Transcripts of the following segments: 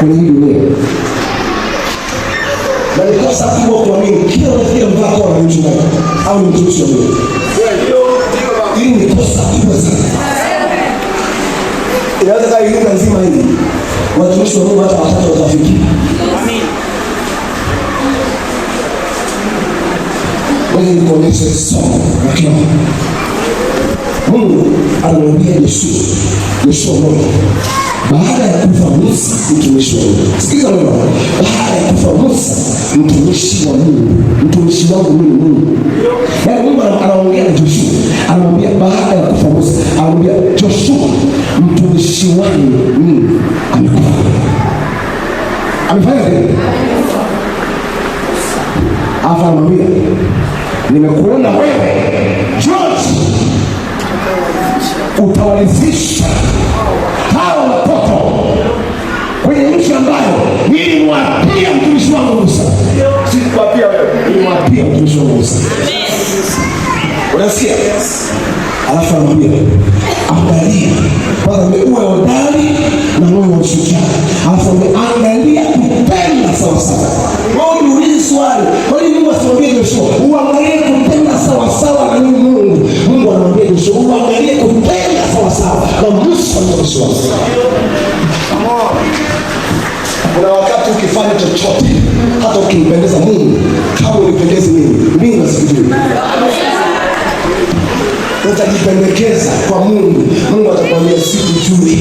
kwenye hii dunia. Na ni kosa kubwa kuamini kila unafikia mpaka wa mchungaji au ni mtumishi wa Mungu. Hii ni kosa kubwa sana. Inaweza kaa iluka nzima hivi watumishi wa Mungu hata watatu watafiki. Amin. Wewe ni kuonesha somo la kiroho. Mungu anamwambia Yoshua moja baada ya kufa Musa mtumishi wa Mungu. Sikiliza wewe, baada ya kufa Musa mtumishi wa Mungu, mtumishi wangu mimi Mungu. Yaani Mungu anaongea na Joshua, anamwambia baada ya kufa Musa, anamwambia Joshua mtumishi wangu mimi amekufa. Amefanya nini? Afa anamwambia nimekuona wewe George utawarithisha hawa watoto kwenye nchi ambayo nilimwapia mtumishi wangu Musa. Sikuapia wewe, nilimwapia mtumishi wangu Musa. Unasikia? Alafu anamwambia angalia, kwanza uwe hodari na moyo wa ushujaa. Alafu angalia kupenda sawa sawa. Wewe niulize swali, kwa nini Mungu asimwambie Joshua uangalie kupenda sawa sawa na Mungu? Mungu anamwambia Joshua uangalie kupenda sawa sawa na Musa mtumishi wake. Kuna wakati ukifanya chochote hata ukimpendeza Mungu kama unipendezi mimi, mbingu zikijui. Utajipendekeza kwa Mungu, Mungu atakwambia sikujui,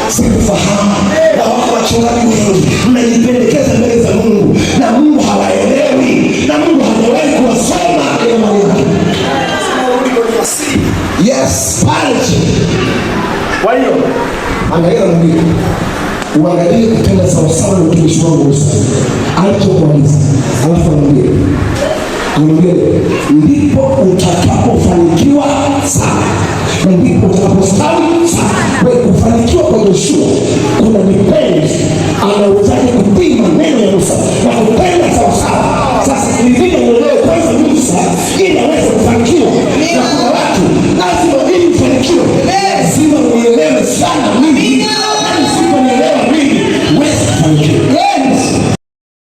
sikufahamu. Na wako wachungaji wengi mnajipendekeza mbele za Mungu na Mungu hawaelewi na Mungu hajawahi kuwasoma ile maneno. Yes, pale. Kwa hiyo angalia Mungu, uangalie kupenda sawa sawa na mtumishi wangu Musa alichokuagiza. Alafu anamwambia ndipo utakapofanikiwa sana, na ndipo utakapostawi sana. Wewe kufanikiwa kwa Joshua kuna mipenzi anautaji kutii maneno ya Musa na kupenda sawa sawa. Sasa ni vile uelewe kwanza Musa ili aweze kufanikiwa, na kuna watu lazima ili ufanikiwe lazima unielewe sana mimi, na nisiponielewa mimi huwezi kufanikiwa.